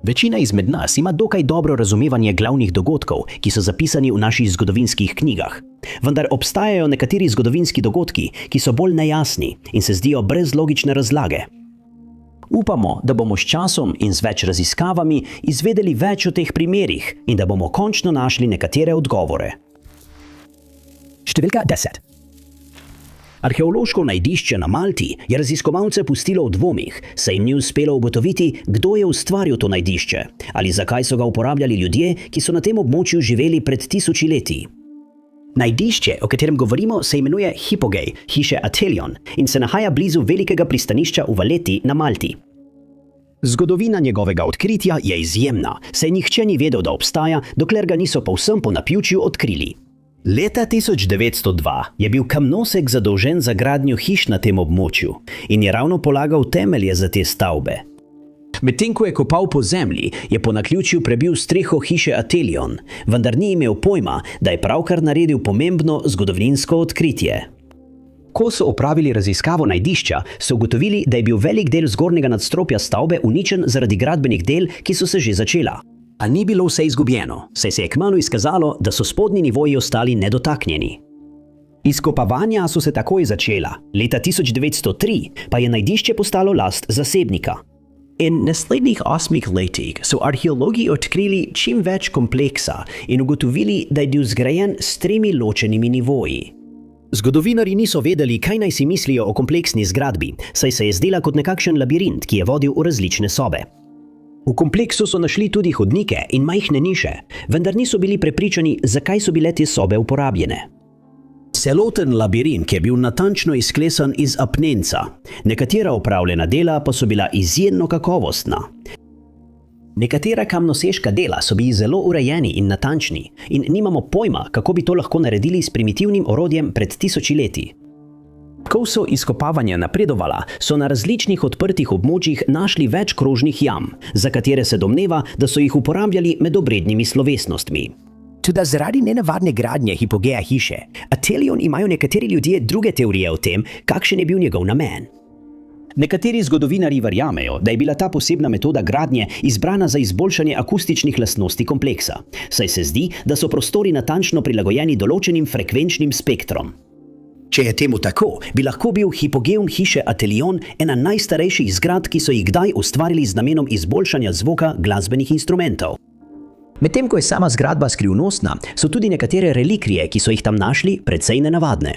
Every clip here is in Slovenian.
Večina izmed nas ima dokaj dobro razumevanje glavnih dogodkov, ki so zapisani v naših zgodovinskih knjigah. Vendar obstajajo nekateri zgodovinski dogodki, ki so bolj nejasni in se zdijo brez logične razlage. Upamo, da bomo s časom in z več raziskavami izvedeli več o teh primerih in da bomo končno našli nekatere odgovore. Številka 10. Arheološko najdišče na Malti je raziskovalce pustilo v dvomih, saj jim ni uspelo ugotoviti, kdo je ustvaril to najdišče ali zakaj so ga uporabljali ljudje, ki so na tem območju živeli pred 1000 leti. Najdišče, o katerem govorimo, se imenuje Hipogej, hiše Atelion, in se nahaja blizu velikega pristanišča v Valletti na Malti. Zgodovina njegovega odkritja je izjemna, saj nihče ni vedel, da obstaja, dokler ga niso povsem po naključju odkrili. Leta 1902 je bil kamnosek zadolžen za gradnjo hiš na tem območju in je ravno polagal temelje za te stavbe. Medtem ko je kopal po zemlji, je po naključju prebil streho hiše Atelion, vendar ni imel pojma, da je pravkar naredil pomembno zgodovinsko odkritje. Ko so opravili raziskavo najdišča, so ugotovili, da je bil velik del zgornjega nadstropja stavbe uničen zaradi gradbenih del, ki so se že začela. A ni bilo vse izgubljeno, saj se je kmalu izkazalo, da so spodnji nivoji ostali nedotaknjeni. Izkopavanja so se takoj začela, leta 1903 pa je najdišče postalo last zasebnika. In naslednjih 8 letih so arheologi odkrili čim več kompleksa in ugotovili, da je bil zgrajen s 3 ločenimi nivoji. Zgodovinarji niso vedeli, kaj naj si mislijo o kompleksni zgradbi, saj se je zdela kot nekakšen labirint, ki je vodil v različne sobe. V kompleksu so našli tudi hodnike in majhne niše, vendar niso bili prepričani, zakaj so bile te sobe uporabljene. Celoten labirint je bil natančno izklesan iz apnenca, nekatera opravljena dela pa so bila izjemno kakovostna. Nekatera kamnoseška dela so bili zelo urejeni in natančni in nimamo pojma, kako bi to lahko naredili s primitivnim orodjem pred 1000 leti. Ko so izkopavanja napredovala, so na različnih odprtih območjih našli več krožnih jam, za katere se domneva, da so jih uporabljali med obrednimi slovesnostmi. Tudi zaradi nenavadne gradnje hipogeja hiše, Atelion imajo nekateri ljudje druge teorije o tem, kakšen je bil njegov namen. Nekateri zgodovinarji verjamejo, da je bila ta posebna metoda gradnje izbrana za izboljšanje akustičnih lastnosti kompleksa, saj se zdi, da so prostori natančno prilagojeni določenim frekvenčnim spektrom. Če je temu tako, bi lahko bil hipogeum hiše Atelion ena najstarejših zgradb, ki so jih kdaj ustvarili z namenom izboljšanja zvoka glasbenih instrumentov. Medtem ko je sama zgradba skrivnostna, so tudi nekatere relikvije, ki so jih tam našli, precej nenavadne.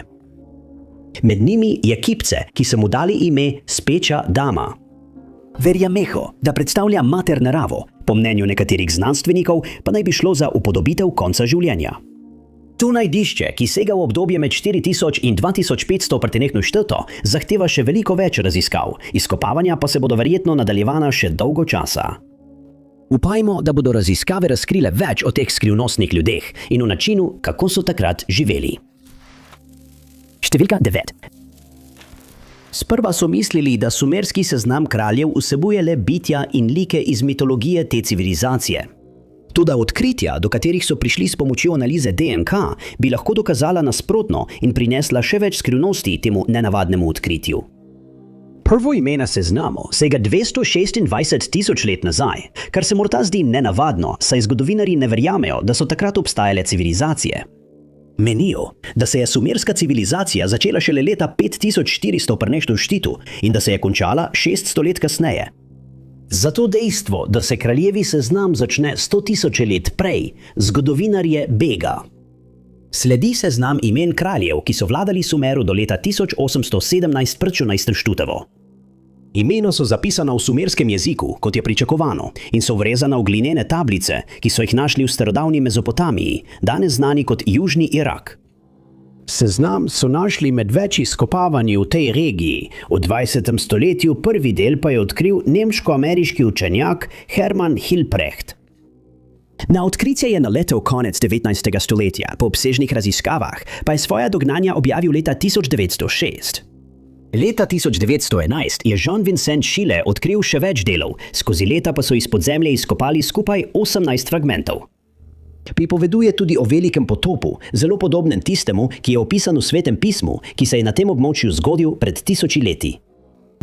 Med njimi je kipce, ki so mu dali ime Speča dama. Verjamejo, da predstavlja mater naravo, po mnenju nekaterih znanstvenikov pa naj bi šlo za upodobitev konca življenja. To najdišče, ki sega v obdobje med 4000 in 2500 pretenehno šteto, zahteva še veliko več raziskav, izkopavanja pa se bodo verjetno nadaljevana še dolgo časa. Upajmo, da bodo raziskave razkrile več o teh skrivnostnih ljudeh in o načinu, kako so takrat živeli. Številka 9. Sprva so mislili, da sumerski seznam kraljev vsebuje le bitja in like iz mitologije te civilizacije. Toda odkritja, do katerih so prišli s pomočjo analize DNK, bi lahko dokazala nasprotno in prinesla še več skrivnosti temu nenavadnemu odkritju. Prvo ime na seznamu sega 226 000 let nazaj, kar se morda zdi nenavadno, saj zgodovinarji ne verjamejo, da so takrat obstajale civilizacije. Menijo, da se je sumerska civilizacija začela šele leta 5400 prenešto štitu in da se je končala 600 let kasneje. Zato dejstvo, da se kraljevi seznam začne 100 000 let prej, zgodovinarje bega. Sledi seznam imen kraljev, ki so vladali Sumeru do leta 1817 pr. štutevo. Imena so zapisana v sumerskem jeziku, kot je pričakovano, in so vrezana v glinene tablice, ki so jih našli v starodavni Mezopotamiji, danes znani kot Južni Irak. Seznam so našli med več izkopavanji v tej regiji. V 20. stoletju prvi del pa je odkril nemško-ameriški učenjak Hermann Hilprecht. Na odkritje je naletel konec 19. stoletja, po obsežnih raziskavah pa je svoja dognanja objavil leta 1906. Leta 1911 je Jean-Vincent Schiele odkril še več delov, skozi leta pa so izpod zemlje izkopali skupaj 18 fragmentov. Pripoveduje tudi o velikem potopu, zelo podobnem tistemu, ki je opisan v Svetem pismu, ki se je na tem območju zgodil pred 1000 leti.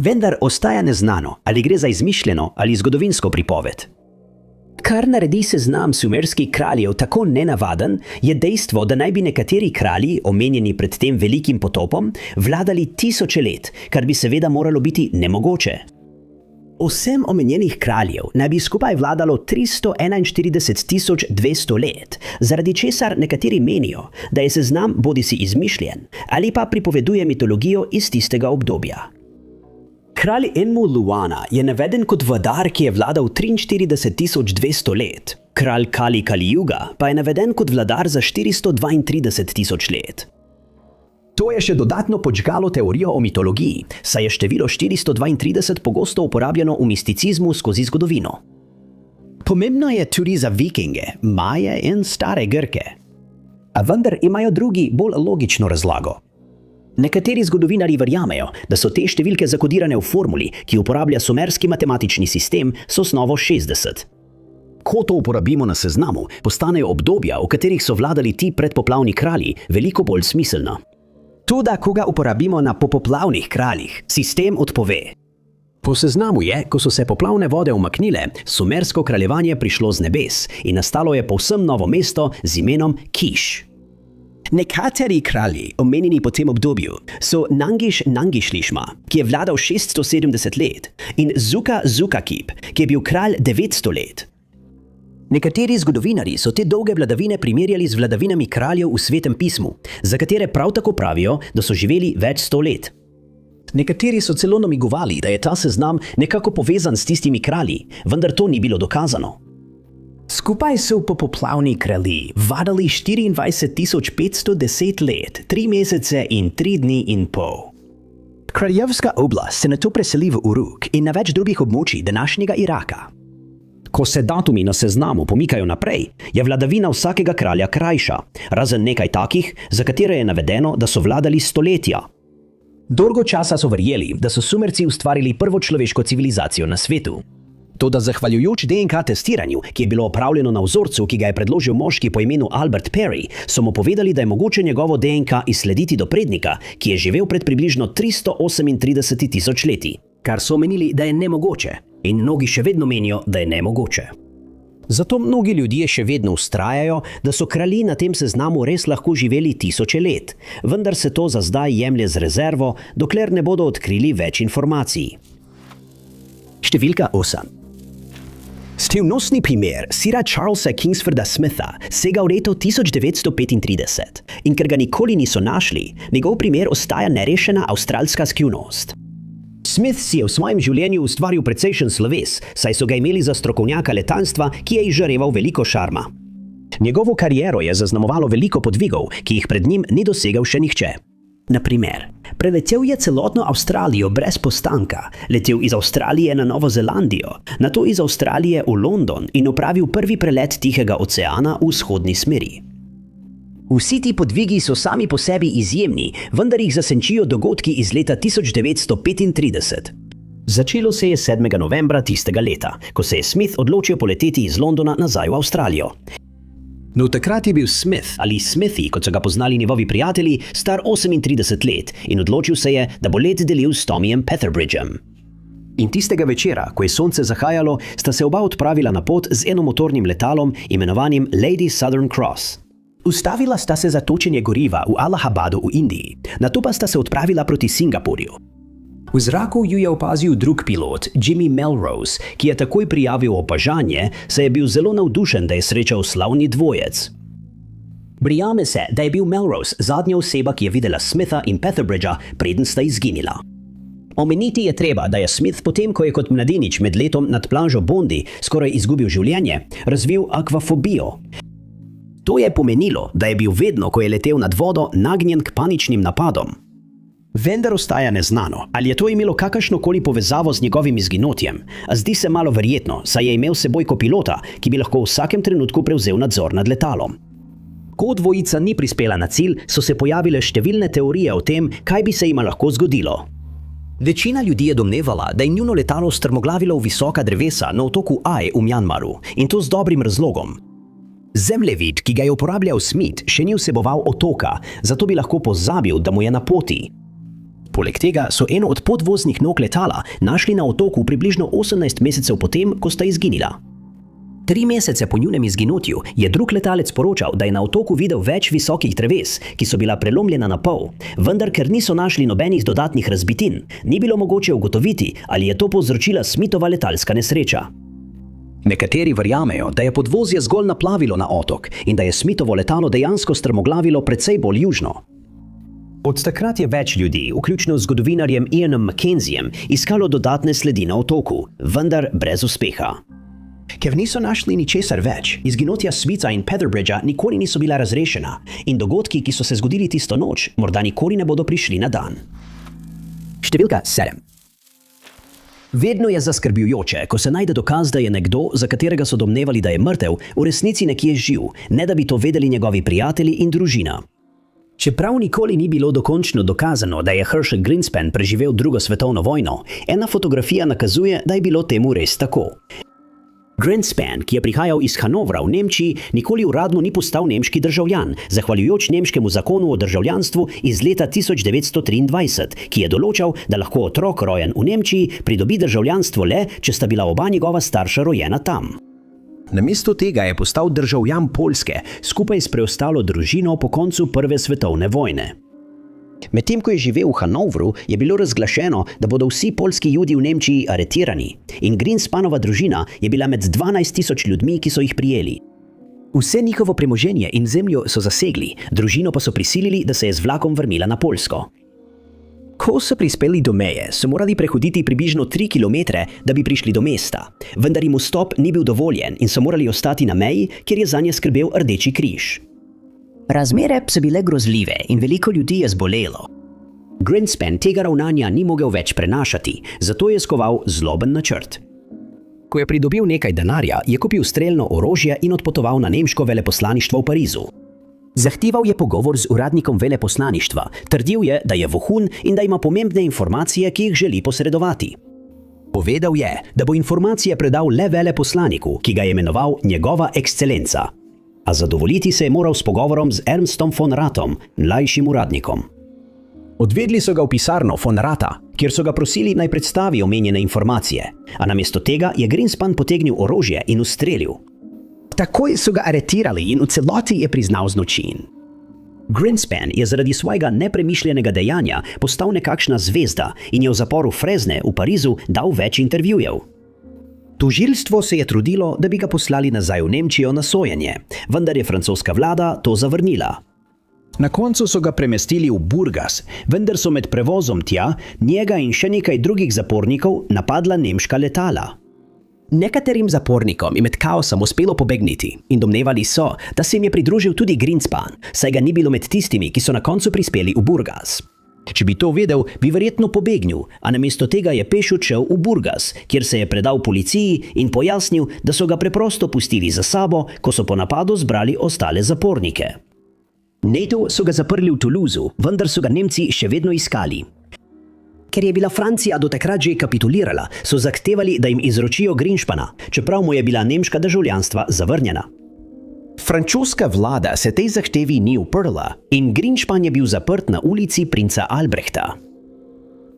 Vendar ostaja neznano, ali gre za izmišljeno ali zgodovinsko pripoved. Kar naredi seznam sumerskih kraljev tako nenavaden, je dejstvo, da naj bi nekateri kralji, omenjeni pred tem velikim potopom, vladali tisoče let, kar bi seveda moralo biti nemogoče. Osem omenjenih kraljev naj bi skupaj vladalo 341.200 let, zaradi česar nekateri menijo, da je seznam bodisi izmišljen ali pa pripoveduje mitologijo iz tistega obdobja. Kralj Enmu Luana je naveden kot vladar, ki je vladal 43.200 let. Kralj Kali Kalijuga pa je naveden kot vladar za 432.000 let. To je še dodatno podžgalo teorijo o mitologiji, saj je število 432 pogosto uporabljeno v misticizmu skozi zgodovino. Pomembno je tudi za Vikinge, Maje in stare Grke. A vendar imajo drugi bolj logično razlago. Nekateri zgodovinarji verjamejo, da so te številke zakodirane v formuli, ki uporablja sumerski matematični sistem s osnovo 60. Ko to uporabimo na seznamu, postanejo obdobja, v katerih so vladali ti predpoplavni kralji, veliko bolj smiselna. Toda, ko ga uporabimo na popoplavnih kraljih, sistem odpove. Po seznamu je, ko so se poplavne vode umaknile, sumersko kraljevanje prišlo z nebes in nastalo je povsem novo mesto z imenom Kiš. Nekateri kralji, omenjeni po tem obdobju, so Nangiš Nangišlišma, ki je vladal 670 let, in Zuka Zukakip, ki je bil kralj 900 let. Nekateri zgodovinarji so te dolge vladavine primerjali z vladavinami kraljev v Svetem pismu, za katere prav tako pravijo, da so živeli več 100 let. Nekateri so celo namigovali, da je ta seznam nekako povezan s tistimi kralji, vendar to ni bilo dokazano. Skupaj so popoplavni kralji vladali 24.510 let, 3 mesece in 3 dni in pol. Kraljevska oblast se nato preseli v Uruk in na več drugih območij današnjega Iraka. Ko se datumi na seznamu pomikajo naprej, je vladavina vsakega kralja krajša, razen nekaj takih, za katere je navedeno, da so vladali stoletja. Dolgo časa so verjeli, da so Sumerci ustvarili prvo človeško civilizacijo na svetu. Toda zahvaljujoč DNK testiranju, ki je bilo opravljeno na vzorcu, ki ga je predložil moški po imenu Albert Perry, so mu povedali, da je mogoče njegovo DNK izslediti do prednika, ki je živel pred približno 338.000 leti, kar so menili, da je nemogoče, in mnogi še vedno menijo, da je nemogoče. Zato mnogi ljudje še vedno vztrajajo, da so kralji na tem seznamu res lahko živeli tisoče let, vendar se to za zdaj jemlje z rezervo, dokler ne bodo odkrili več informacij. Številka 8. Skrivnostni primer sira Charlesa Kingsforda Smitha sega v leto 1935 in ker ga nikoli niso našli, njegov primer ostaja nerešena avstralska skrivnost. Smith si je v svojem življenju ustvaril precejšen sloves, saj so ga imeli za strokovnjaka letalstva, ki je izžareval veliko šarma. Njegovo kariero je zaznamovalo veliko podvigov, ki jih pred njim ni dosegel še nihče. Na primer, preletel je celotno Avstralijo brez postanka, letel iz Avstralije na Novo Zelandijo, nato iz Avstralije v London in opravil prvi prelet Tihega oceana v vzhodni smeri. Vsi ti podvigi so sami po sebi izjemni, vendar jih zasenčijo dogodki iz leta 1935. Začelo se je 7. novembra tistega leta, ko se je Smith odločil poleteti iz Londona nazaj v Avstralijo. No, takrat je bil Smith, ali Smithy, kot so ga poznali njegovi prijatelji, star 38 let in odločil se je, da bo let delil s Tommyjem Petherbridgem. In tistega večera, ko je sonce zahajalo, sta se oba odpravila na pot z enomotornim letalom imenovanim Lady Southern Cross. Ustavila sta se za točenje goriva v Allahabadu v Indiji, nato pa sta se odpravila proti Singapurju. V zraku ju je opazil drug pilot, Jimmy Melrose, ki je takoj prijavil opažanje, saj je bil zelo navdušen, da je srečal slavni dvojec. Verjame se, da je bil Melrose zadnja oseba, ki je videla Smitha in Petherbridgea, preden sta izginila. Omeniti je treba, da je Smith potem, ko je kot mladenič med letom nad plažo Bondi skoraj izgubil življenje, razvil akvafobijo. To je pomenilo, da je bil vedno, ko je letel nad vodo, nagnjen k paničnim napadom. Vendar ostaja neznano, ali je to imelo kakršnokoli povezavo z njegovim izginotjem, a zdi se malo verjetno, saj je imel seboj kopilota, ki bi lahko v vsakem trenutku prevzel nadzor nad letalom. Ko dvojica ni prispela na cilj, so se pojavile številne teorije o tem, kaj bi se jima lahko zgodilo. Večina ljudi je domnevala, da je njuno letalo strmoglavilo v visoka drevesa na otoku Aj v Mjanmaru, in to z dobrim razlogom. Zemljevid, ki ga je uporabljal Smith, še ni vseboval otoka, zato bi lahko pozabil, da mu je na poti. Poleg tega so eno od podvoznih nog letala našli na otoku približno 18 mesecev potem, ko sta izginila. 3 mesece po njunem izginotju je drug letalec poročal, da je na otoku videl več visokih dreves, ki so bila prelomljena na pol, vendar ker niso našli nobenih dodatnih razbitin, ni bilo mogoče ugotoviti, ali je to povzročila Smithova letalska nesreča. Nekateri verjamejo, da je podvozje zgolj naplavilo na otok in da je Smithovo letalo dejansko strmoglavilo precej bolj južno. Od takrat je več ljudi, vključno z zgodovinarjem Ianom Mackenziem, iskalo dodatne sledi na otoku, vendar brez uspeha. Ker niso našli ničesar več, izginotja Smitha in Petherbridgea nikoli niso bila razrešena in dogodki, ki so se zgodili tisto noč, morda nikoli ne bodo prišli na dan. Številka 7. Vedno je zaskrbljujoče, ko se najde dokaz, da je nekdo, za katerega so domnevali, da je mrtev, v resnici nekje živ, ne da bi to vedeli njegovi prijatelji in družina. Čeprav nikoli ni bilo dokončno dokazano, da je Herschel Greenspan preživel drugo svetovno vojno, ena fotografija nakazuje, da je bilo temu res tako. Greenspan, ki je prihajal iz Hanovra v Nemčiji, nikoli uradno ni postal nemški državljan, zahvaljujoč nemškemu zakonu o državljanstvu iz leta 1923, ki je določal, da lahko otrok rojen v Nemčiji pridobi državljanstvo le, če sta bila oba njegova starša rojena tam. Namesto tega je postal državljan Poljske, skupaj s preostalo družino po koncu Prve svetovne vojne. Medtem ko je živel v Hanovru, je bilo razglašeno, da bodo vsi poljski Judi v Nemčiji aretirani in Greenspanova družina je bila med 12.000 ljudmi, ki so jih prijeli. Vse njihovo premoženje in zemljo so zasegli, družino pa so prisilili, da se je z vlakom vrnila na Poljsko. Ko so prispeli do meje, so morali prehoditi približno 3 kilometre, da bi prišli do mesta, vendar jim vstop ni bil dovoljen in so morali ostati na meji, kjer je zanje skrbel Rdeči križ. Razmere so bile grozljive in veliko ljudi je zbolelo. Greenspan tega ravnanja ni mogel več prenašati, zato je skoval zloben načrt. Ko je pridobil nekaj denarja, je kupil strelno orožje in odpotoval na nemško veleposlaništvo v Parizu. Zahteval je pogovor z uradnikom veleposlaništva, trdil je, da je vohun in da ima pomembne informacije, ki jih želi posredovati. Povedal je, da bo informacije predal le veleposlaniku, ki ga je imenoval njegova ekscelenca. A zadovoljiti se je moral s pogovorom z Ernstom von Rathom, mlajšim uradnikom. Odvedli so ga v pisarno von Ratha, kjer so ga prosili naj predstavi omenjene informacije, a namesto tega je Greenspan potegnil orožje in ustrelil. Takoj so ga aretirali in v celoti je priznal zločin. Greenspan je zaradi svojega nepremišljenega dejanja postal nekakšna zvezda in je v zaporu Fresne v Parizu dal več intervjujev. Tožilstvo se je trudilo, da bi ga poslali nazaj v Nemčijo na sojenje, vendar je francoska vlada to zavrnila. Na koncu so ga premestili v Burgas, vendar so med prevozom tja njega in še nekaj drugih zapornikov napadla nemška letala. Nekaterim zapornikom je med kaosom uspelo pobegniti in domnevali so, da se jim je pridružil tudi Greenspan, saj ga ni bilo med tistimi, ki so na koncu prispeli v Burgas. Če bi to vedel, bi verjetno pobegnil, a namesto tega je peš odšel v Burgas, kjer se je predal policiji in pojasnil, da so ga preprosto pustili za sabo, ko so po napadu zbrali ostale zapornike. Nato so ga zaprli v Toulouseu, vendar so ga Nemci še vedno iskali. Ker je bila Francija do takrat že kapitulirala, so zahtevali, da jim izročijo Greenspana, čeprav mu je bila nemška državljanstva zavrnjena. Francoska vlada se tej zahtevi ni uprla in Greenspan je bil zaprt na ulici princa Albrehta.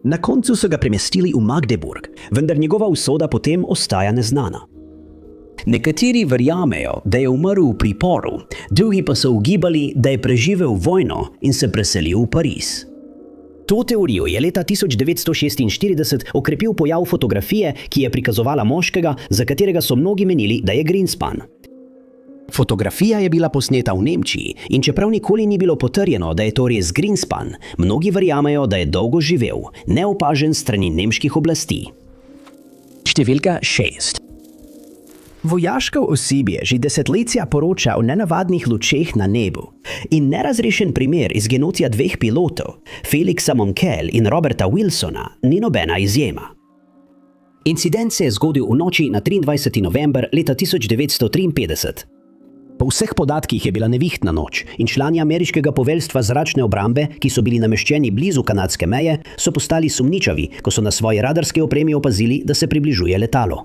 Na koncu so ga premestili v Magdeburg, vendar njegova usoda potem ostaja neznana. Nekateri verjamejo, da je umrl v priporu, drugi pa so ugibali, da je preživel vojno in se preselil v Pariz. To teorijo je leta 1946 okrepil pojav fotografije, ki je prikazovala moškega, za katerega so mnogi menili, da je Greenspan. Fotografija je bila posneta v Nemčiji in čeprav nikoli ni bilo potrjeno, da je to res Greenspan, mnogi verjamejo, da je dolgo živel, neopažen strani nemških oblasti. Številka 6. Vojaško osebje že desetletja poroča o nenavadnih lučeh na nebu in nerazrešen primer izginotja 2 pilotov, Felixa Monckel in Roberta Wilsona, ni nobena izjema. Incident se je zgodil v noči na 23. november leta 1953. Po vseh podatkih je bila nevihtna noč in člani ameriškega poveljstva zračne obrambe, ki so bili nameščeni blizu kanadske meje, so postali sumničavi, ko so na svoji radarski opremi opazili, da se približuje letalo.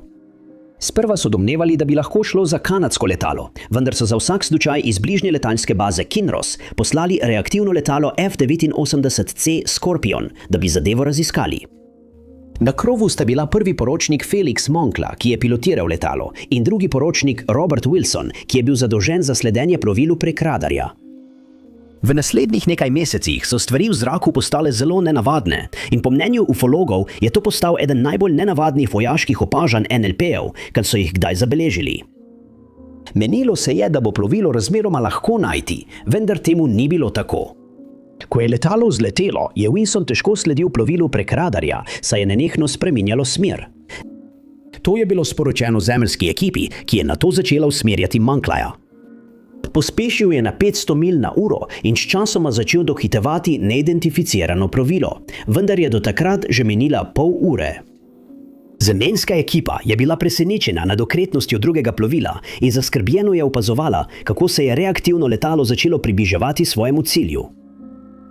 Sprva so domnevali, da bi lahko šlo za kanadsko letalo, vendar so za vsak slučaj iz bližnje letalske baze Kinross poslali reaktivno letalo F-89C Scorpion, da bi zadevo raziskali. Na krovu sta bila prvi poročnik Felix Moncla, ki je pilotiral letalo, in drugi poročnik Robert Wilson, ki je bil zadolžen za sledenje plovilu prek radarja. V naslednjih nekaj mesecih so stvari v zraku postale zelo nenavadne in po mnenju ufologov je to postal eden najbolj nenavadnih vojaških opažanj NLP-ev, kar so jih kdaj zabeležili. Menilo se je, da bo plovilo razmeroma lahko najti, vendar temu ni bilo tako. Ko je letalo vzletelo, je Wilson težko sledil plovilu prek radarja, saj je nenehno spreminjalo smer. To je bilo sporočeno zemeljski ekipi, ki je nato začela usmerjati Monclaja. Pospešil je na 500 milj na uro in sčasoma začel dohitevati neidentificirano plovilo, vendar je do takrat že minila pol ure. Zemeljska ekipa je bila presenečena nad okretnostjo drugega plovila in zaskrbljeno je opazovala, kako se je reaktivno letalo začelo približevati svojemu cilju.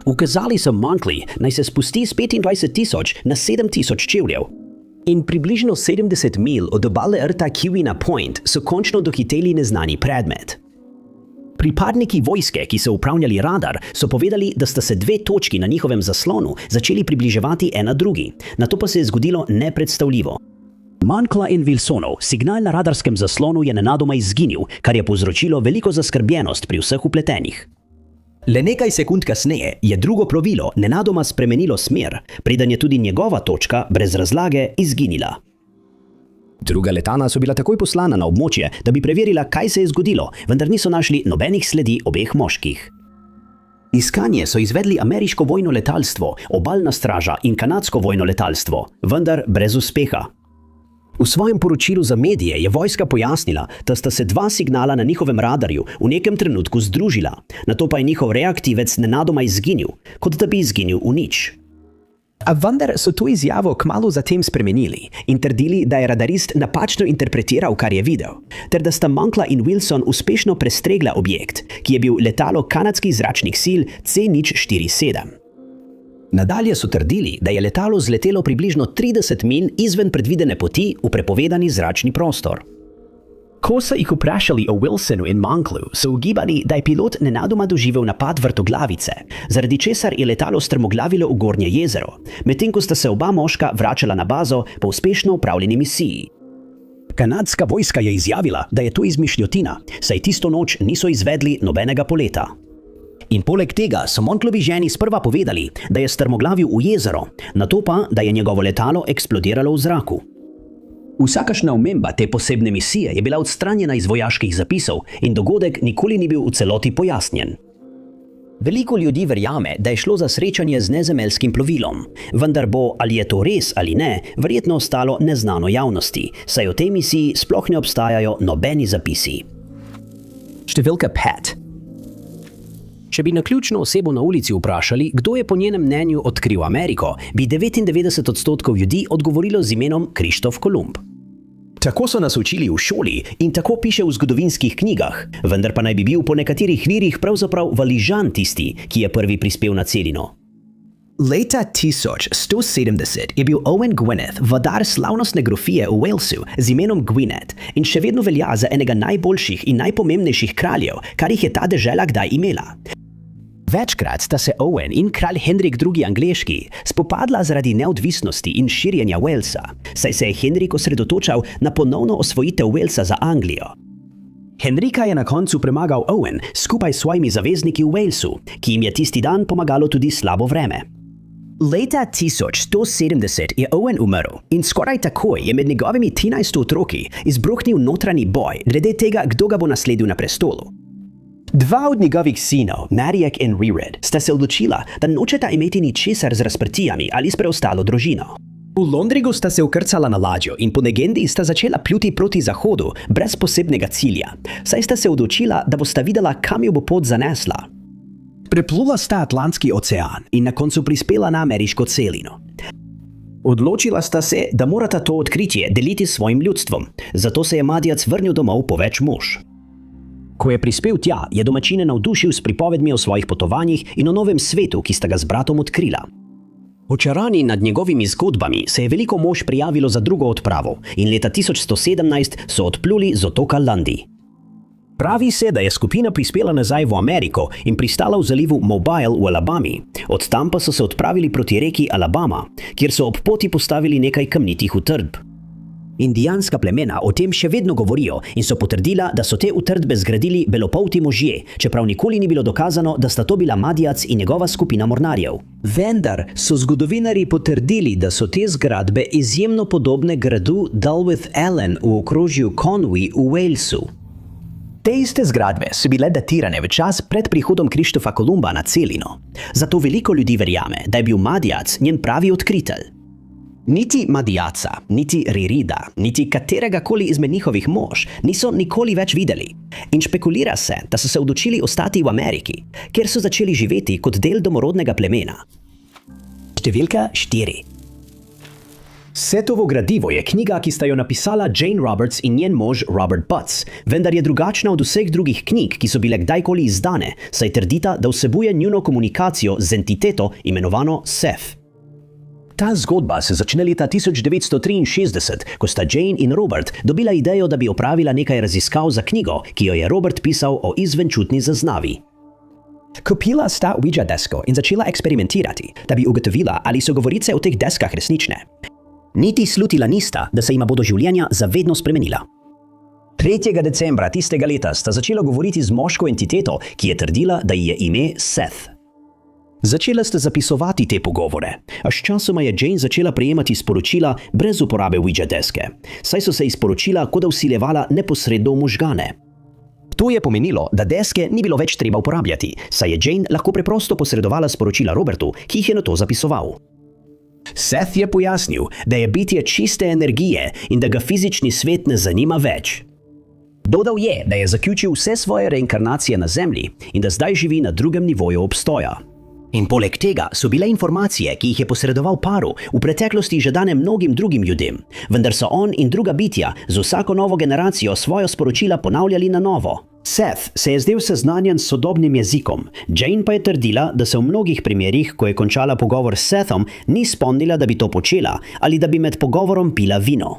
Ukazali so Moncli, naj se spusti z 25,000 na 7,000 čevljev. In približno 70 milj od obale rta Keweenaw Point so končno dohiteli neznani predmet. Pripadniki vojske, ki so upravljali radar, so povedali, da sta se dve točki na njihovem zaslonu začeli približevati ena drugi. Nato pa se je zgodilo nepredstavljivo. Moncla in Wilsonov signal na radarskem zaslonu je nenadoma izginil, kar je povzročilo veliko zaskrbljenost pri vseh vpletenih. Le nekaj sekund kasneje je drugo plovilo nenadoma spremenilo smer, preden je tudi njegova točka brez razlage izginila. Druga letala so bila takoj poslana na območje, da bi preverila, kaj se je zgodilo, vendar niso našli nobenih sledi obeh moških. Iskanje so izvedli ameriško vojno letalstvo, obalna straža in kanadsko vojno letalstvo, vendar brez uspeha. V svojem poročilu za medije je vojska pojasnila, da sta se dva signala na njihovem radarju v nekem trenutku združila, nato pa je njihov reaktivec nenadoma izginil, kot da bi izginil v nič. A vendar so to izjavo kmalu zatem spremenili in trdili, da je radarist napačno interpretiral, kar je videl, ter da sta Moncla in Wilson uspešno prestregla objekt, ki je bil letalo kanadskih zračnih sil C-047. Nadalje so trdili, da je letalo zletelo približno 30 milj izven predvidene poti v prepovedani zračni prostor. Ko so jih vprašali o Wilsonu in Monclu, so ugibali, da je pilot nenadoma doživel napad vrtoglavice, zaradi česar je letalo strmoglavilo v Gornje jezero, medtem ko sta se oba moška vračala na bazo po uspešno opravljeni misiji. Kanadska vojska je izjavila, da je to izmišljotina, saj tisto noč niso izvedli nobenega poleta. In poleg tega so Monclovi ženi sprva povedali, da je strmoglavil v jezero, nato pa, da je njegovo letalo eksplodiralo v zraku. Vsakašna omemba te posebne misije je bila odstranjena iz vojaških zapisov in dogodek nikoli ni bil v celoti pojasnjen. Veliko ljudi verjame, da je šlo za srečanje z nezemeljskim plovilom, vendar bo, ali je to res ali ne, verjetno ostalo neznano javnosti, saj o tej misiji sploh ne obstajajo nobeni zapisi. Številka 5. Če bi naključno osebo na ulici vprašali, kdo je po njenem mnenju odkril Ameriko, bi 99% ljudi odgovorilo z imenom Krištof Kolumb. Tako so nas učili v šoli in tako piše v zgodovinskih knjigah, vendar pa naj bi bil po nekaterih virih pravzaprav Valižan tisti, ki je prvi prispel na celino. Leta 1170 je bil Owen Gwynedd vladar slavnostne grofije v Walesu z imenom Gwynedd in še vedno velja za enega najboljših in najpomembnejših kraljev, kar jih je ta dežela kdaj imela. Večkrat sta se Owen in kralj Henrik II. Angleški spopadla zaradi neodvisnosti in širjenja Walesa, saj se je Henrik osredotočal na ponovno osvojitev Walesa za Anglijo. Henrika je na koncu premagal Owen skupaj s svojimi zavezniki v Walesu, ki jim je tisti dan pomagalo tudi slabo vreme. Leta 1170 je Owen umrl in skoraj takoj je med njegovimi 13 otroki izbruhnil notranji boj glede tega, kdo ga bo nasledil na prestolu. Dva od njegovih sinov, Mariek in Rered, sta se odločila, da nočeta imeti ničesar z razprtijami ali s preostalo družino. V Londrigu sta se ukrcala na ladjo in po legendi sta začela pluti proti zahodu brez posebnega cilja, saj sta se odločila, da bosta videla, kam jo bo pot zanesla. Preplula sta Atlantski ocean in na koncu prispela na ameriško celino. Odločila sta se, da morata to odkritje deliti s svojim ljudstvom, zato se je Madjac vrnil domov po več mož. Ko je prispel tja, je domačine navdušil s pripovedmi o svojih potovanjih in o novem svetu, ki sta ga z bratom odkrila. Očarani nad njegovimi zgodbami se je veliko mož prijavilo za drugo odpravo in leta 1117 so odpluli z otoka Landi. Pravi se, da je skupina prispela nazaj v Ameriko in pristala v zalivu Mobile v Alabami. Od tam pa so se odpravili proti reki Alabama, kjer so ob poti postavili nekaj kamnitih utrdb. Indijanska plemena o tem še vedno govorijo in so potrdila, da so te utrdbe zgradili belopolti možje, čeprav nikoli ni bilo dokazano, da sta to bila Madjac in njegova skupina mornarjev. Vendar so zgodovinarji potrdili, da so te zgradbe izjemno podobne gradu Dulwich Ellen v okrožju Conwy v Walesu. Te iste zgradbe so bile datirane v čas pred prihodom Krištofa Kolumba na celino. Zato veliko ljudi verjame, da je bil Madjac njen pravi odkritelj. Niti Madjaca, niti Ririda, niti kateregakoli izmed njihovih mož niso nikoli več videli. In špekulira se, da so se odločili ostati v Ameriki, kjer so začeli živeti kot del domorodnega plemena. Številka 4. Setovo gradivo je knjiga, ki sta jo napisala Jane Roberts in njen mož Robert Butts, vendar je drugačna od vseh drugih knjig, ki so bile kdajkoli izdane, saj trdita, da vsebuje njuno komunikacijo z entiteto imenovano Seth. Ta zgodba se začne leta 1963, ko sta Jane in Robert dobila idejo, da bi opravila nekaj raziskav za knjigo, ki jo je Robert pisal o izvenčutni zaznavi. Kupila sta Ouija desko in začela eksperimentirati, da bi ugotovila, ali so govorice o teh deskah resnične. Niti slutila nista, da se jima bodo življenja zavedno spremenila. 3. decembra tistega leta sta začela govoriti z moško entiteto, ki je trdila, da ji je ime Seth. Začela sta zapisovati te pogovore, a sčasoma je Jane začela prejemati sporočila brez uporabe Ouija deske, saj so se iz sporočila kot da vsiljevala neposredno v možgane. To je pomenilo, da deske ni bilo več treba uporabljati, saj je Jane lahko preprosto posredovala sporočila Robertu, ki jih je nato zapisoval. Seth je pojasnil, da je bitje čiste energije in da ga fizični svet ne zanima več. Dodal je, da je zaključil vse svoje reinkarnacije na Zemlji in da zdaj živi na drugem nivoju obstoja. In poleg tega so bile informacije, ki jih je posredoval paru, v preteklosti že dane mnogim drugim ljudem, vendar so on in druga bitja z vsako novo generacijo svojo sporočila ponavljali na novo. Seth se je zdel seznanjen s sodobnim jezikom, Jane pa je trdila, da se v mnogih primerih, ko je končala pogovor s Sethom, ni spomnila, da bi to počela ali da bi med pogovorom pila vino.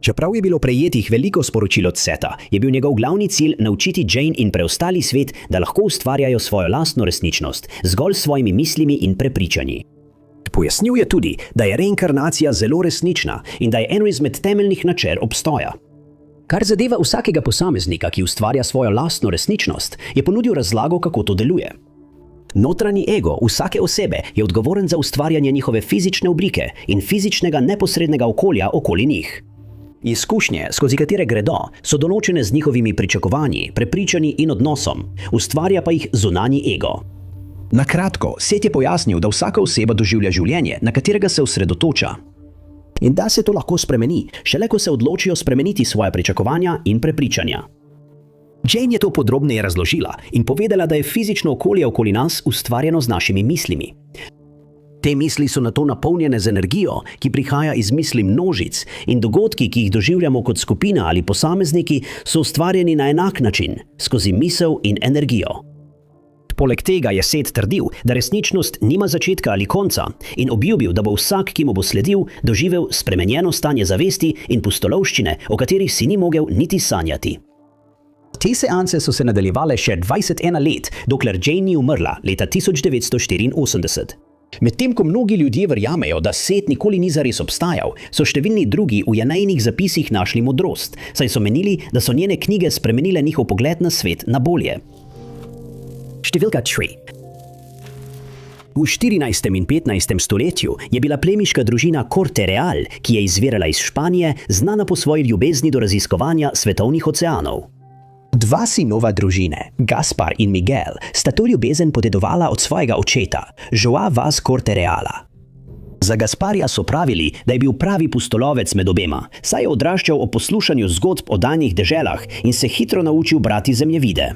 Čeprav je bilo prejetih veliko sporočil od Setha, je bil njegov glavni cilj naučiti Jane in preostali svet, da lahko ustvarjajo svojo lastno resničnost, zgolj s svojimi mislimi in prepričanji. Pojasnil je tudi, da je reinkarnacija zelo resnična in da je eno izmed temeljnih načel obstoja. Kar zadeva vsakega posameznika, ki ustvarja svojo lastno resničnost, je ponudil razlago, kako to deluje. Notranji ego vsake osebe je odgovoren za ustvarjanje njihove fizične oblike in fizičnega neposrednega okolja okoli njih. Izkušnje, skozi katere gredo, so določene z njihovimi pričakovanji, prepričanji in odnosom, ustvarja pa jih zunanji ego. Na kratko, Seth je pojasnil, da vsaka oseba doživlja življenje, na katerega se osredotoča. In da se to lahko spremeni, šele ko se odločijo spremeniti svoje pričakovanja in prepričanja. Jane je to podrobneje razložila in povedala, da je fizično okolje okoli nas ustvarjeno z našimi mislimi. Te misli so nato napolnjene z energijo, ki prihaja iz misli množic, in dogodki, ki jih doživljamo kot skupina ali posamezniki, so ustvarjeni na enak način, skozi misel in energijo. Poleg tega je Seth trdil, da resničnost nima začetka ali konca in obljubil, da bo vsak, ki mu bo sledil, doživel spremenjeno stanje zavesti in pustolovščine, o katerih si ni mogel niti sanjati. Te seanse so se nadaljevale še 21 let, dokler Jane ni umrla leta 1984. Medtem ko mnogi ljudje verjamejo, da Seth nikoli ni zares obstajal, so številni drugi v Janeinih zapisih našli modrost, saj so menili, da so njene knjige spremenile njihov pogled na svet na bolje. Številka 3. V 14. in 15. stoletju je bila plemiška družina Corte Real, ki je izvirala iz Španije, znana po svoji ljubezni do raziskovanja svetovnih oceanov. Dva sinova družine, Gaspar in Miguel, sta to ljubezen podedovala od svojega očeta, Joa Vaz Corte Reala. Za Gasparja so pravili, da je bil pravi pustolovec med obema, saj je odraščal ob poslušanju zgodb o daljnih deželah in se hitro naučil brati zemljevide.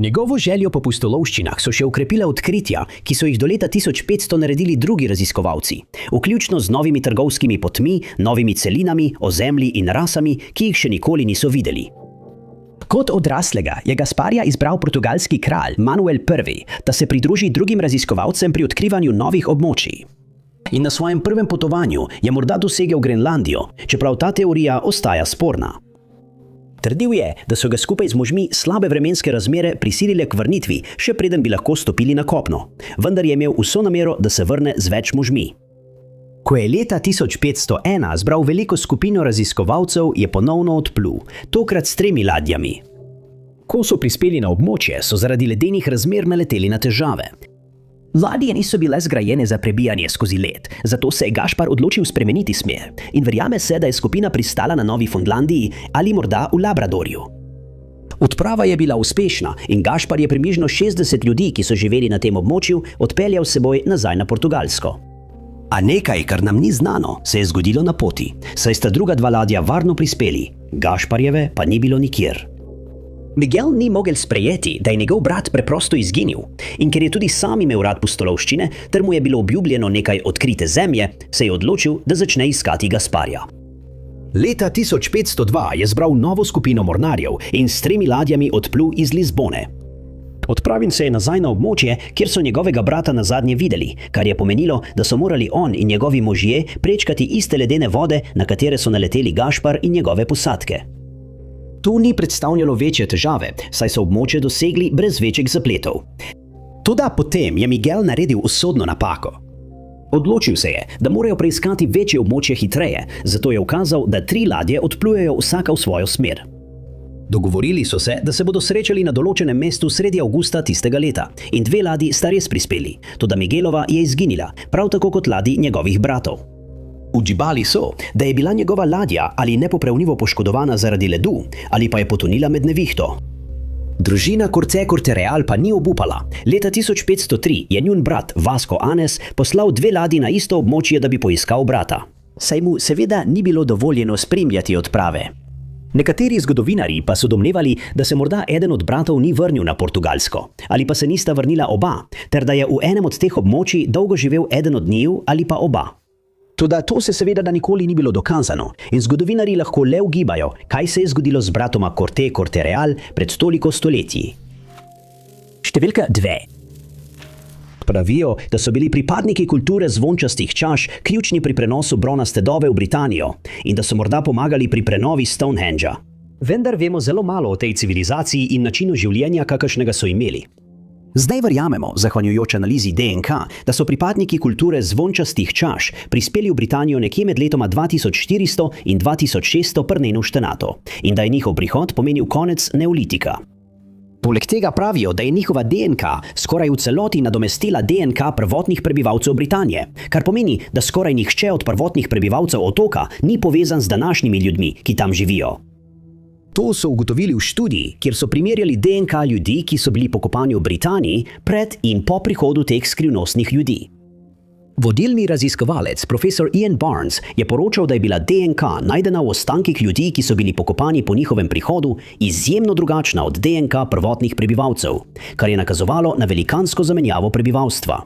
Njegovo željo po pustolovščinah so še okrepila odkritja, ki so jih do leta 1500 naredili drugi raziskovalci, vključno z novimi trgovskimi potmi, novimi celinami, ozemlji in rasami, ki jih še nikoli niso videli. Kot odraslega je Gasparja izbral portugalski kralj Manuel I, da se pridruži drugim raziskovalcem pri odkrivanju novih območij. In na svojem prvem potovanju je morda dosegel Grenlandijo, čeprav ta teorija ostaja sporna. Trdil je, da so ga skupaj z možmi slabe vremenske razmere prisilile k vrnitvi, še preden bi lahko stopili na kopno. Vendar je imel vso namero, da se vrne z več možmi. Ko je leta 1501 zbral veliko skupino raziskovalcev, je ponovno odplul, tokrat s 3 ladjami. Ko so prispeli na območje, so zaradi ledenih razmer naleteli na težave. Ladje niso bile zgrajene za prebijanje skozi led, zato se je Gašpar odločil spremeniti smer in verjame se, da je skupina pristala na Novi Fundlandiji ali morda v Labradorju. Odprava je bila uspešna in Gašpar je približno 60 ljudi, ki so živeli na tem območju, odpeljal s seboj nazaj na Portugalsko. A nekaj, kar nam ni znano, se je zgodilo na poti, saj sta druga 2 ladja varno prispeli, Gašparjeve pa ni bilo nikjer. Miguel ni mogel sprejeti, da je njegov brat preprosto izginil, in ker je tudi sam imel rad pustolovščine, ter mu je bilo obljubljeno nekaj odkrite zemlje, se je odločil, da začne iskati Gasparja. Leta 1502 je zbral novo skupino mornarjev in s 3 ladjami odplul iz Lizbone. Odpravil se je nazaj na območje, kjer so njegovega brata nazadnje videli, kar je pomenilo, da so morali on in njegovi možje prečkati iste ledene vode, na katere so naleteli Gašpar in njegove posadke. To ni predstavljalo večje težave, saj so območje dosegli brez večjih zapletov. Toda potem je Miguel naredil usodno napako. Odločil se je, da morajo preiskati večje območje hitreje, zato je ukazal, da 3 ladje odplujejo vsaka v svojo smer. Dogovorili so se, da se bodo srečali na določenem mestu sredi avgusta tistega leta in 2 ladji sta res prispeli, toda Miguelova je izginila, prav tako kot ladji njegovih bratov. Ugibali so, da je bila njegova ladja ali nepopravljivo poškodovana zaradi ledu, ali pa je potonila med nevihto. Družina Corte Cortereal pa ni obupala. Leta 1503 je njun brat Vasco Anes poslal 2 ladji na isto območje, da bi poiskal brata. Saj mu seveda ni bilo dovoljeno spremljati odprave. Nekateri zgodovinarji pa so domnevali, da se morda eden od bratov ni vrnil na Portugalsko, ali pa se nista vrnila oba, ter da je v enem od teh območij dolgo živel eden od njiju ali pa oba. Toda to se seveda nikoli ni bilo dokazano in zgodovinarji lahko le ugibajo, kaj se je zgodilo z bratoma Corte Cortereal pred toliko stoletji. Številka 2. Pravijo, da so bili pripadniki kulture zvončastih čaš ključni pri prenosu bronaste dobe v Britanijo in da so morda pomagali pri prenovi Stonehengea. Vendar vemo zelo malo o tej civilizaciji in načinu življenja, kakršnega so imeli. Zdaj verjamemo, zahvaljujoč analizi DNK, da so pripadniki kulture zvončastih čaš prispeli v Britanijo nekje med letoma 2400 in 2600 pr. Štenato in da je njihov prihod pomenil konec neolitika. Poleg tega pravijo, da je njihova DNK skoraj v celoti nadomestila DNK prvotnih prebivalcev Britanije, kar pomeni, da skoraj nihče od prvotnih prebivalcev otoka ni povezan z današnjimi ljudmi, ki tam živijo. To so ugotovili v študiji, kjer so primerjali DNK ljudi, ki so bili pokopani v Britaniji pred in po prihodu teh skrivnostnih ljudi. Vodilni raziskovalec, profesor Ian Barnes, je poročal, da je bila DNK najdena v ostankih ljudi, ki so bili pokopani po njihovem prihodu, izjemno drugačna od DNK prvotnih prebivalcev, kar je nakazovalo na velikansko zamenjavo prebivalstva.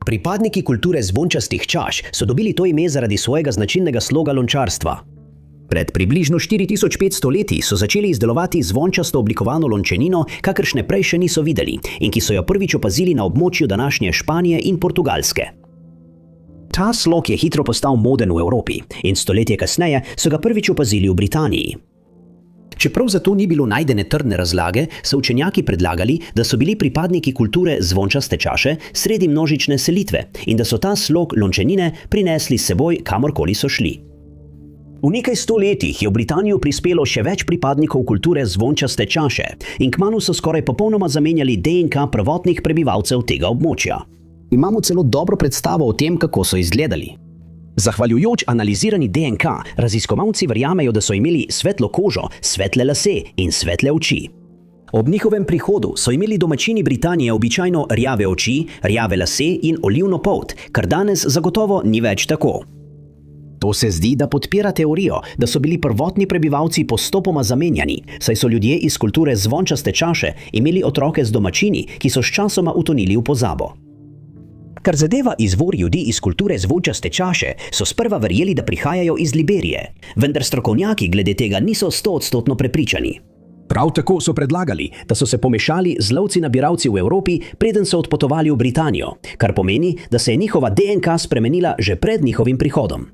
Pripadniki kulture zvončastih čaš so dobili to ime zaradi svojega značilnega sloga lončarstva. Pred približno 4500 leti so začeli izdelovati zvončasto oblikovano lončenino, kakršne prej še niso videli in ki so jo prvič opazili na območju današnje Španije in Portugalske. Ta slog je hitro postal moden v Evropi in stoletje kasneje so ga prvič opazili v Britaniji. Čeprav za to ni bilo najdene trdne razlage, so učenjaki predlagali, da so bili pripadniki kulture zvončaste čaše sredi množične selitve in da so ta slog lončenine prinesli s seboj kamorkoli so šli. V nekaj stoletjih je v Britanijo prispelo še več pripadnikov kulture zvončaste čaše in kmalu so skoraj popolnoma zamenjali DNK prvotnih prebivalcev tega območja. Imamo celo dobro predstavo o tem, kako so izgledali. Zahvaljujoč analizirani DNK, raziskovalci verjamejo, da so imeli svetlo kožo, svetle lase in svetle oči. Ob njihovem prihodu so imeli domačini Britanije običajno rjave oči, rjave lase in olivno polt, kar danes zagotovo ni več tako. To se zdi, da podpira teorijo, da so bili prvotni prebivalci postopoma zamenjani, saj so ljudje iz kulture zvončaste čaše imeli otroke z domačini, ki so sčasoma utonili v pozabo. Kar zadeva izvor ljudi iz kulture zvončaste čaše, so sprva verjeli, da prihajajo iz Liberije, vendar strokovnjaki glede tega niso 100% prepričani. Prav tako so predlagali, da so se pomešali z lovci-nabiralci v Evropi, preden so odpotovali v Britanijo, kar pomeni, da se je njihova DNK spremenila že pred njihovim prihodom.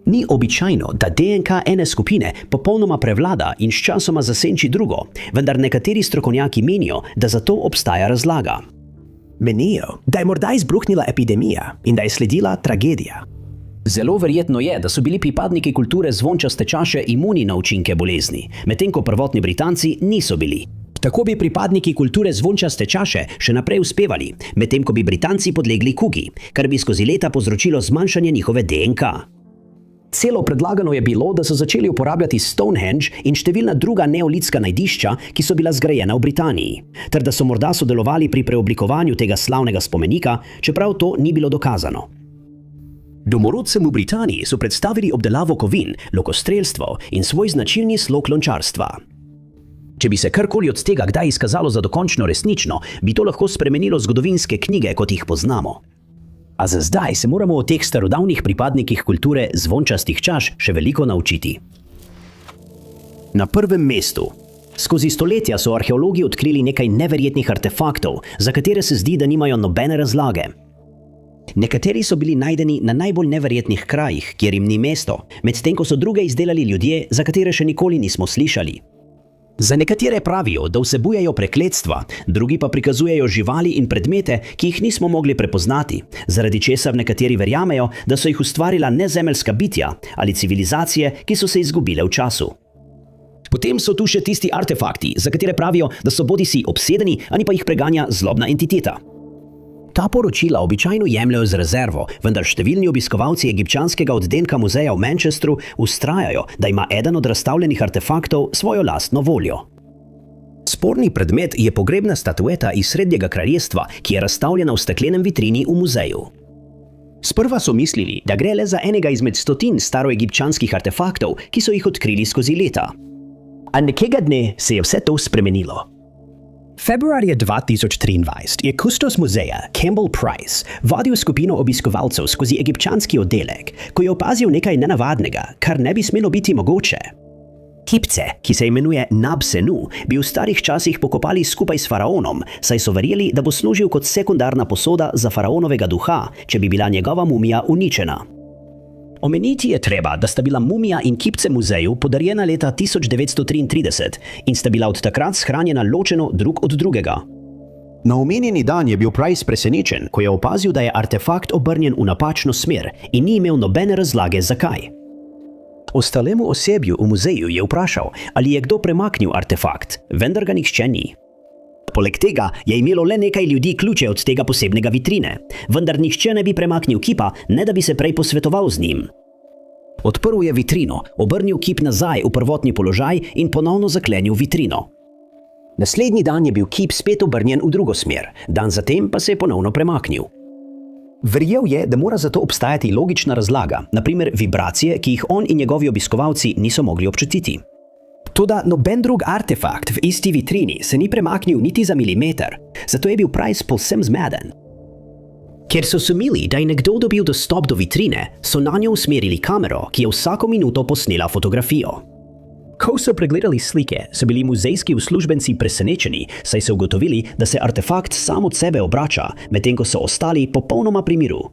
Ni običajno, da DNK ene skupine popolnoma prevlada in sčasoma zasenči drugo, vendar nekateri strokovnjaki menijo, da za to obstaja razlaga. Menijo, da je morda izbruhnila epidemija in da je sledila tragedija. Zelo verjetno je, da so bili pripadniki kulture zvončaste čaše imuni na učinke bolezni, medtem ko prvotni Britanci niso bili. Tako bi pripadniki kulture zvončaste čaše še naprej uspevali, medtem ko bi Britanci podlegli kugi, kar bi skozi leta povzročilo zmanjšanje njihove DNK. Celo predlagano je bilo, da so začeli uporabljati Stonehenge in številna druga neolitska najdišča, ki so bila zgrajena v Britaniji, ter da so morda sodelovali pri preoblikovanju tega slavnega spomenika, čeprav to ni bilo dokazano. Domorodcem v Britaniji so predstavili obdelavo kovin, lokostrelstvo in svoj značilni slog lončarstva. Če bi se karkoli od tega kdaj izkazalo za dokončno resnično, bi to lahko spremenilo zgodovinske knjige, kot jih poznamo. A za zdaj se moramo o teh starodavnih pripadnikih kulture zvončastih čaš še veliko naučiti. Na prvem mestu. Skozi stoletja so arheologi odkrili nekaj neverjetnih artefaktov, za katere se zdi, da nimajo nobene razlage. Nekateri so bili najdeni na najbolj neverjetnih krajih, kjer jim ni mesto, medtem ko so druge izdelali ljudje, za katere še nikoli nismo slišali. Za nekatere pravijo, da vsebujejo prekletstva, drugi pa prikazujejo živali in predmete, ki jih nismo mogli prepoznati, zaradi česar nekateri verjamejo, da so jih ustvarila nezemeljska bitja ali civilizacije, ki so se izgubile v času. Potem so tu še tisti artefakti, za katere pravijo, da so bodisi obsedeni ali pa jih preganja zlobna entiteta. Ta poročila običajno jemljajo z rezervo, vendar številni obiskovalci egipčanskega oddelka muzeja v Manchesteru vztrajajo, da ima eden od razstavljenih artefaktov svojo lastno voljo. Sporni predmet je pogrebna statueta iz Srednjega kraljestva, ki je razstavljena v steklenem vitrini v muzeju. Sprva so mislili, da gre le za enega izmed stotin staroegipčanskih artefaktov, ki so jih odkrili skozi leta. A nekega dne se je vse to spremenilo. Februarja 2023 je kustos muzeja Campbell Price vodil skupino obiskovalcev skozi egipčanski oddelek, ko je opazil nekaj nenavadnega, kar ne bi smelo biti mogoče. Kipce, ki se imenuje Nabsenu, bi v starih časih pokopali skupaj s faraonom, saj so verjeli, da bo služil kot sekundarna posoda za faraonovega duha, če bi bila njegova mumija uničena. Omeniti je treba, da sta bila mumija in kipce muzeju podarjena leta 1933 in sta bila od takrat shranjena ločeno drug od drugega. Na omenjeni dan je bil Price presenečen, ko je opazil, da je artefakt obrnjen v napačno smer in ni imel nobene razlage, zakaj. Ostalemu osebju v muzeju je vprašal, ali je kdo premaknil artefakt, vendar ga nihče ni. Poleg tega je imelo le nekaj ljudi ključe od tega posebnega vitrine, vendar nihče ne bi premaknil kipa, ne da bi se prej posvetoval z njim. Odprl je vitrino, obrnil kip nazaj v prvotni položaj in ponovno zaklenil vitrino. Naslednji dan je bil kip spet obrnjen v drugo smer, dan zatem pa se je ponovno premaknil. Verjel je, da mora za to obstajati logična razlaga, na primer vibracije, ki jih on in njegovi obiskovalci niso mogli občutiti. Toda noben drug artefakt v isti vitrini se ni premaknil niti za milimeter, zato je bil Price povsem zmeden. Ker so sumili, da je nekdo dobil dostop do vitrine, so nanjo usmerili kamero, ki je vsako minuto posnela fotografijo. Ko so pregledali slike, so bili muzejski uslužbenci presenečeni, saj so ugotovili, da se artefakt sam od sebe obrača, medtem ko so ostali popolnoma pri miru.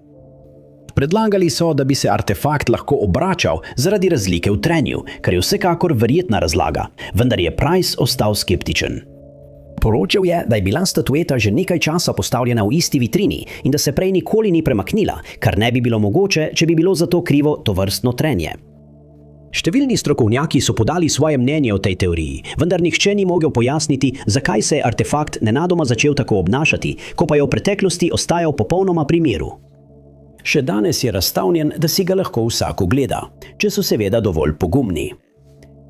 Predlagali so, da bi se artefakt lahko obračal zaradi razlike v trenju, kar je vsekakor verjetna razlaga, vendar je Price ostal skeptičen. Poročal je, da je bila statueta že nekaj časa postavljena v isti vitrini in da se prej nikoli ni premaknila, kar ne bi bilo mogoče, če bi bilo za to krivo tovrstno trenje. Številni strokovnjaki so podali svoje mnenje o tej teoriji, vendar nihče ni mogel pojasniti, zakaj se je artefakt nenadoma začel tako obnašati, ko pa je v preteklosti ostajal popolnoma pri miru. Še danes je razstavljen, da si ga lahko vsak ogleda, če so seveda dovolj pogumni.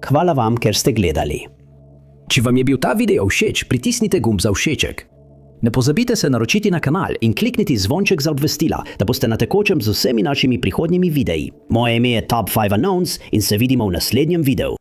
Hvala vam, ker ste gledali. Če vam je bil ta video všeč, pritisnite gumb za všeček. Ne pozabite se naročiti na kanal in klikniti zvonček za obvestila, da boste na tekočem z vsemi našimi prihodnjimi videi. Moje ime je Top 5 Unknowns in se vidimo v naslednjem videu.